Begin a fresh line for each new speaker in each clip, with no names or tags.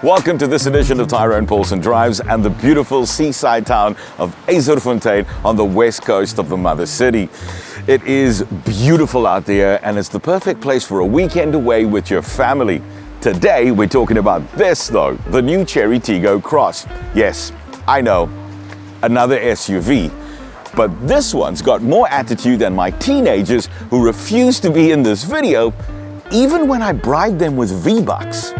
Welcome to this edition of Tyrone Paulson Drives and the beautiful seaside town of Yzerfontein on the west coast of the mother city. It is beautiful out there and it's the perfect place for a weekend away with your family. Today we're talking about this though, the new Chery Tiggo Cross. Yes, I know, another SUV. But this one's got more attitude than my teenagers who refuse to be in this video, even when I bribe them with V-Bucks.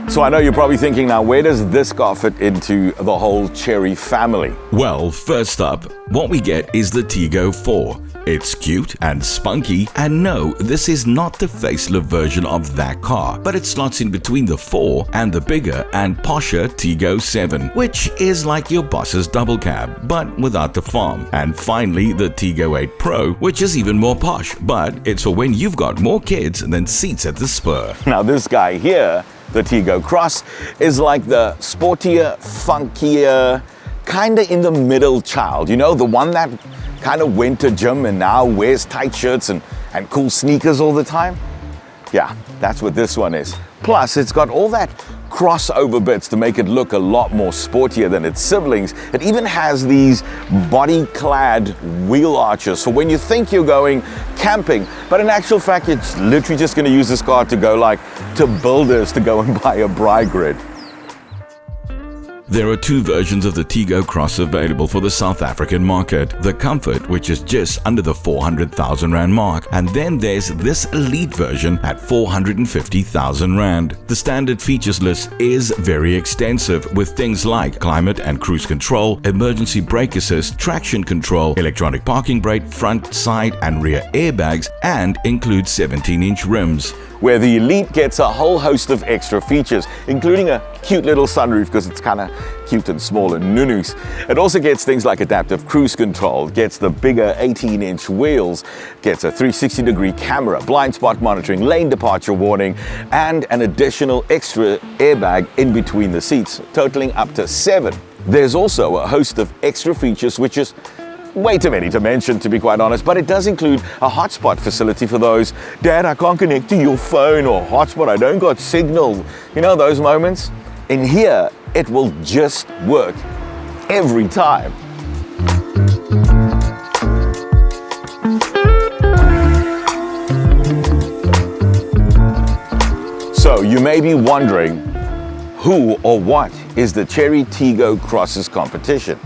So I know you're probably thinking now, where does this car fit into the whole Chery family?
Well, first up, what we get is the Tiggo 4. It's cute and spunky, and no, this is not the facelift version of that car, but it slots in between the 4 and the bigger and posher Tiggo 7, which is like your boss's double cab, but without the farm. And finally, the Tiggo 8 Pro, which is even more posh, but it's for when you've got more kids than seats at the spur.
Now this guy here, the Tiggo Cross, is like the sportier, funkier, kinda in the middle child, you know, the one that kind of went to gym and now wears tight shirts and cool sneakers all the time. Yeah, that's what this one is. Plus, it's got all that crossover bits to make it look a lot more sportier than its siblings. It even has these body-clad wheel arches for when you think you're going camping, but in actual fact, it's literally just going to use this car to go like to builders to go and buy a bride grid.
There are two versions of the Tiggo Cross available for the South African market. The Comfort, which is just under the 400,000 Rand mark, and then there's this Elite version at 450,000 Rand. The standard features list is very extensive with things like climate and cruise control, emergency brake assist, traction control, electronic parking brake, front, side and rear airbags, and includes 17-inch rims.
Where the Elite gets a whole host of extra features, including a cute little sunroof because it's kind of cute and small and nunus. It also gets things like adaptive cruise control, gets the bigger 18-inch wheels, gets a 360-degree camera, blind spot monitoring, lane departure warning, and an additional extra airbag in between the seats, totaling up to 7. There's also a host of extra features which is way too many to mention, to be quite honest, but it does include a hotspot facility for those, Dad, I can't connect to your phone, or hotspot, I don't got signal. You know those moments? In here, it will just work every time. So you may be wondering, who or what is the Chery Tiggo Cross's competition?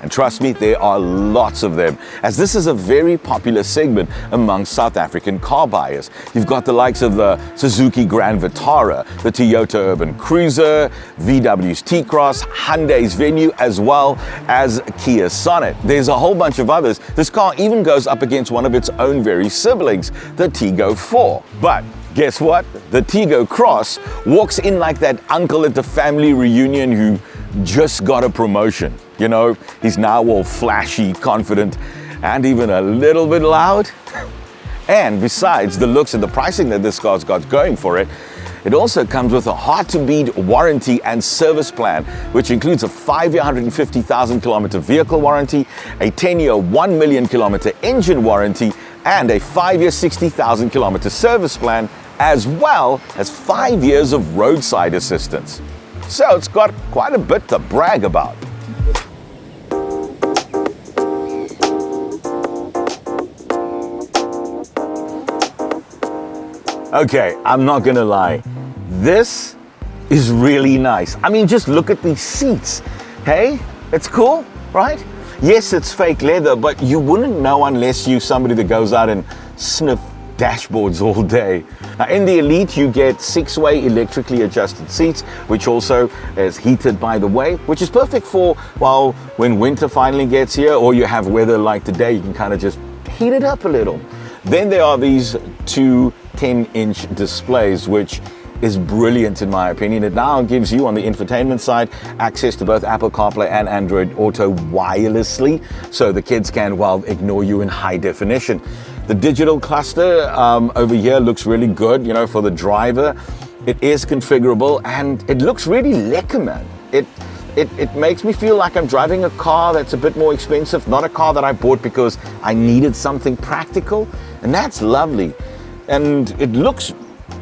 And trust me, there are lots of them, as this is a very popular segment among South African car buyers. You've got the likes of the Suzuki Grand Vitara, the Toyota Urban Cruiser, VW's T-Cross, Hyundai's Venue, as well as Kia Sonet. There's a whole bunch of others. This car even goes up against one of its own very siblings, the Tiggo 4. But guess what? The Tiggo Cross walks in like that uncle at the family reunion who just got a promotion. You know, he's now all flashy, confident, and even a little bit loud. And besides the looks and the pricing that this car's got going for it, it also comes with a hard-to-beat warranty and service plan, which includes a 5-year, 150,000 kilometer vehicle warranty, a 10-year, 1 million kilometer engine warranty, and a 5-year, 60,000 kilometer service plan, as well as 5 years of roadside assistance. So it's got quite a bit to brag about. Okay, I'm not gonna lie, this is really nice. I mean, just look at these seats. Hey, it's cool, right? Yes, it's fake leather, but you wouldn't know unless you're somebody that goes out and sniff dashboards all day. Now, in the Elite, you get 6-way electrically adjusted seats, which also is heated, by the way, which is perfect for, well, when winter finally gets here, or you have weather like today, you can kind of just heat it up a little. Then there are these two 10-inch displays, which is brilliant in my opinion. It now gives you on the infotainment side access to both Apple CarPlay and Android Auto wirelessly, so the kids can, well, ignore you in high definition. The digital cluster over here looks really good, you know, for the driver. It is configurable and it looks really lekker, man. It makes me feel like I'm driving a car that's a bit more expensive, not a car that I bought because I needed something practical, and that's lovely. And it looks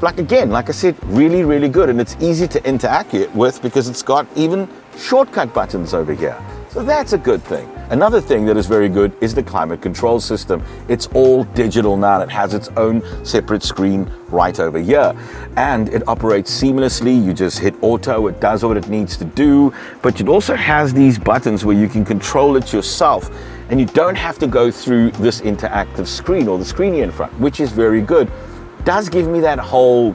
like, again, like I said, really, really good. And it's easy to interact with because it's got even shortcut buttons over here. So that's a good thing. Another thing that is very good is the climate control system. It's all digital now. It has its own separate screen right over here. And it operates seamlessly. You just hit auto, it does what it needs to do. But it also has these buttons where you can control it yourself. And you don't have to go through this interactive screen or the screen here in front, which is very good. Does give me that whole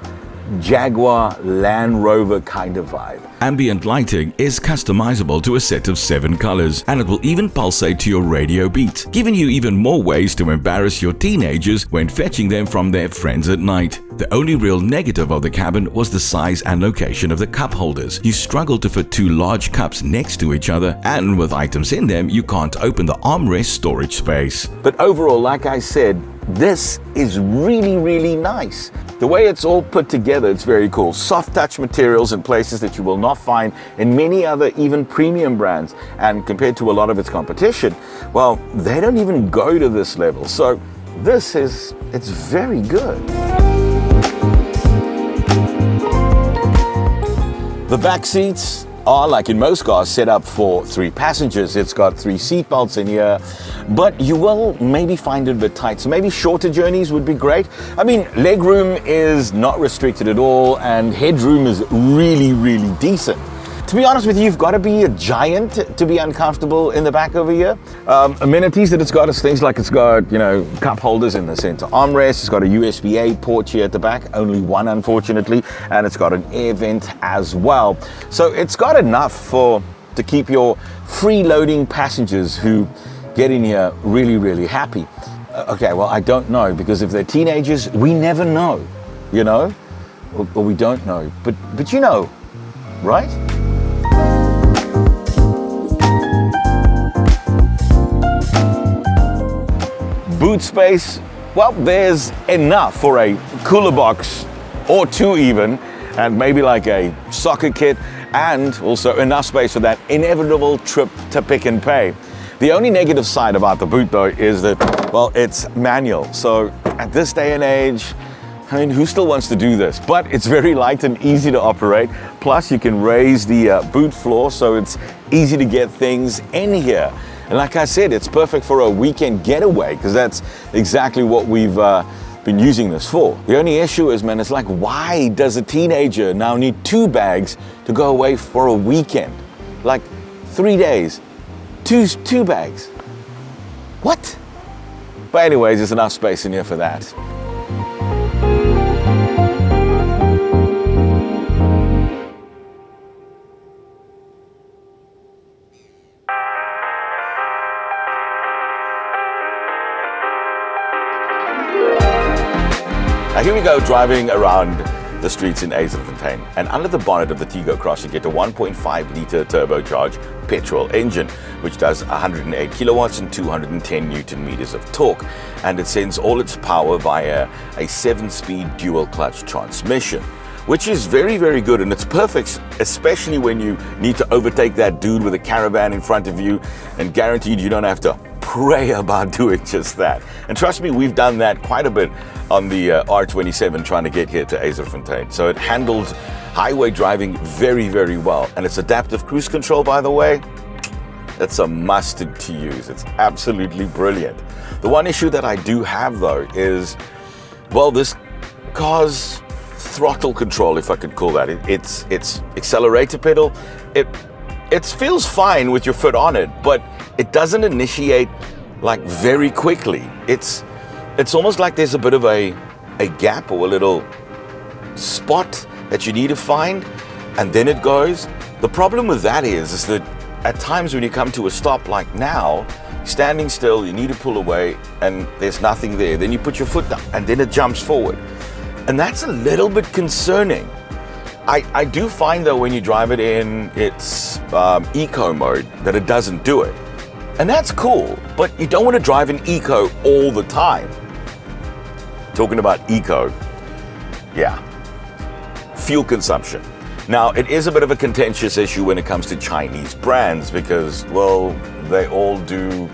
Jaguar Land Rover kind of vibe.
Ambient lighting is customizable to a set of 7 colors, and it will even pulsate to your radio beat, giving you even more ways to embarrass your teenagers when fetching them from their friends at night. The only real negative of the cabin was the size and location of the cup holders. You struggle to fit 2 large cups next to each other, and with items in them, you can't open the armrest storage space.
But overall, like I said, this is really, really nice. The way it's all put together, it's very cool. Soft touch materials in places that you will not find in many other even premium brands. And compared to a lot of its competition, well, they don't even go to this level. So it's very good. The back seats are, like in most cars, set up for 3 passengers. It's got 3 seat belts in here, but you will maybe find it a bit tight. So maybe shorter journeys would be great. I mean, legroom is not restricted at all, and headroom is really, really decent. To be honest with you, you've got to be a giant to be uncomfortable in the back over here. Amenities that it's got is things like it's got, cup holders in the center armrest. It's got a USB-A port here at the back, only one unfortunately, and it's got an air vent as well. So it's got enough to keep your freeloading passengers who get in here really, really happy. Okay, well, I don't know, because if they're teenagers, we never know, or we don't know, but right? Boot space, well, there's enough for a cooler box or 2 even, and maybe like a soccer kit, and also enough space for that inevitable trip to Pick n Pay. The only negative side about the boot though is that, well, it's manual. So at this day and age, I mean, who still wants to do this? But it's very light and easy to operate. Plus you can raise the boot floor, so it's easy to get things in here. And like I said, it's perfect for a weekend getaway, because that's exactly what we've been using this for. The only issue is, man, it's like, why does a teenager now need 2 bags to go away for a weekend? Like 3 days, two bags. What? But anyways, there's enough space in here for that. Now here we go, driving around the streets in Yzerfontein, and under the bonnet of the Tiggo Cross you get a 1.5 litre turbocharged petrol engine, which does 108 kilowatts and 210 newton meters of torque, and it sends all its power via a 7-speed dual clutch transmission, which is very, very good, and it's perfect, especially when you need to overtake that dude with a caravan in front of you, and guaranteed you don't have to pray about doing just that. And trust me, we've done that quite a bit on the R27 trying to get here to Yzerfontein. So it handles highway driving very, very well. And its adaptive cruise control, by the way, that's a must to use. It's absolutely brilliant. The one issue that I do have though is, well, this car's throttle control, if I could call that. It's accelerator pedal. It feels fine with your foot on it, but it doesn't initiate like very quickly. It's almost like there's a bit of a gap or a little spot that you need to find, and then it goes. The problem with that is that at times when you come to a stop like now, standing still, you need to pull away and there's nothing there. Then you put your foot down and then it jumps forward. And that's a little bit concerning. I do find though when you drive it in its eco mode that it doesn't do it. And that's cool, but you don't want to drive in eco all the time. Talking about eco, yeah, fuel consumption. Now, it is a bit of a contentious issue when it comes to Chinese brands because, well, they all do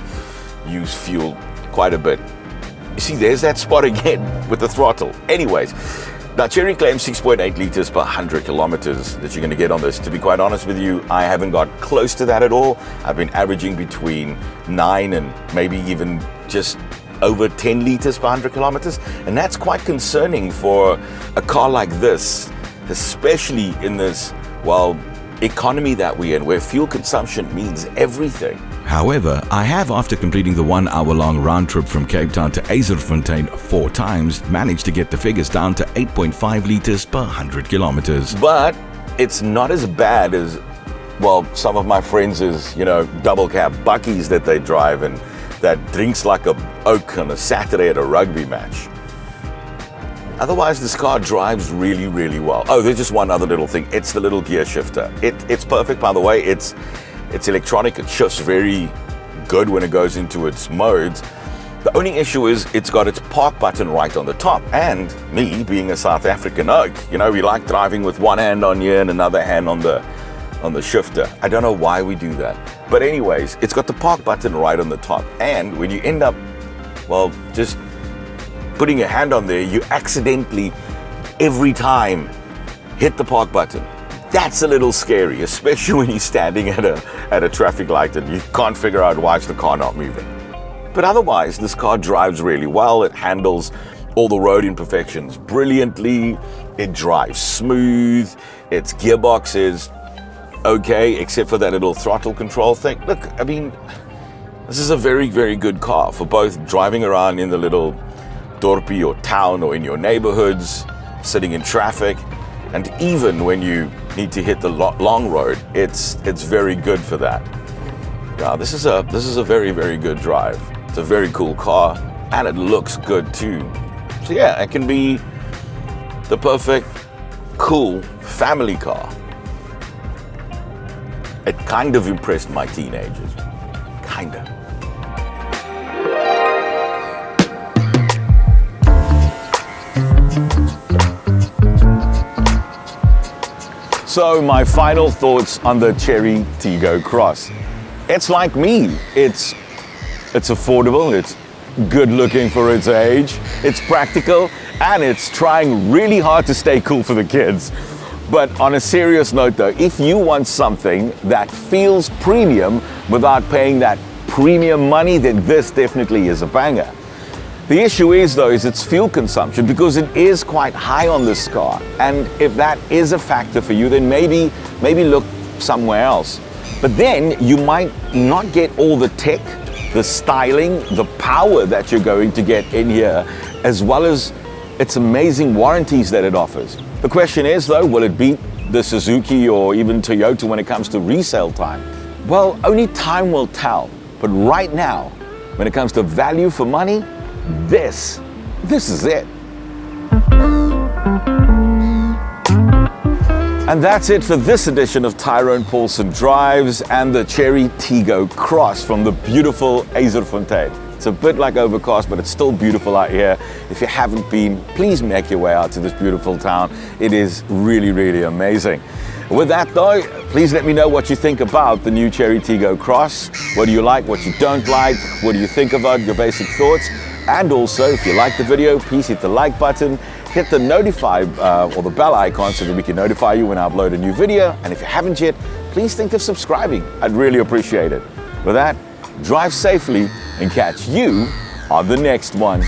use fuel quite a bit. You see, there's that spot again with the throttle. Anyways, now Chery claims 6.8 liters per 100 kilometers that you're going to get on this. To be quite honest with you, I haven't got close to that at all. I've been averaging between 9 and maybe even just over 10 liters per 100 kilometers. And that's quite concerning for a car like this, especially in this, well, economy that we're in, where fuel consumption means everything.
However, I have, after completing the 1 hour-long round trip from Cape Town to Yzerfontein 4 times, managed to get the figures down to 8.5 liters per 100 kilometers.
But it's not as bad as, well, some of my friends' double cab buckies that they drive and that drinks like a oak on a Saturday at a rugby match. Otherwise, this car drives really, really well. Oh, there's just one other little thing. It's the little gear shifter. It's perfect, by the way. It's electronic. It shifts very good when it goes into its modes. The only issue is it's got its park button right on the top. And me, being a South African oak, we like driving with one hand on here and another hand on the shifter. I don't know why we do that. But anyways, it's got the park button right on the top. And when you end up, well, just putting your hand on there, you accidentally, every time, hit the park button. That's a little scary, especially when you're standing at a traffic light and you can't figure out why is the car not moving. But otherwise, this car drives really well. It handles all the road imperfections brilliantly. It drives smooth. Its gearbox is okay, except for that little throttle control thing. Look, I mean, this is a very, very good car for both driving around in the little dorpie or town or in your neighborhoods, sitting in traffic, and even when you need to hit the long road, it's very good for that. Yeah, this is a very, very good drive. It's a very cool car, and it looks good too. So yeah, it can be the perfect, cool family car. It kind of impressed my teenagers. Kinda. So my final thoughts on the Chery Tiggo Cross. It's like me. It's affordable, it's good looking for its age, it's practical, and it's trying really hard to stay cool for the kids. But on a serious note though, if you want something that feels premium without paying that premium money, then this definitely is a banger. The issue is though, is its fuel consumption, because it is quite high on this car. And if that is a factor for you, then maybe look somewhere else. But then you might not get all the tech, the styling, the power that you're going to get in here, as well as its amazing warranties that it offers. The question is though, will it beat the Suzuki or even Toyota when it comes to resale time? Well, only time will tell. But right now, when it comes to value for money, this is it. And that's it for this edition of Tyrone Paulson Drives and the Chery Tiggo Cross from the beautiful Yzerfontein. It's a bit like overcast, but it's still beautiful out here. If you haven't been, please make your way out to this beautiful town. It is really, really amazing. With that though, please let me know what you think about the new Chery Tiggo Cross. What do you like, what you don't like? What do you think about your basic thoughts? And also, if you like the video, please hit the like button, hit the notify or the bell icon so that we can notify you when I upload a new video. And if you haven't yet, please think of subscribing. I'd really appreciate it. With that, drive safely and catch you on the next one.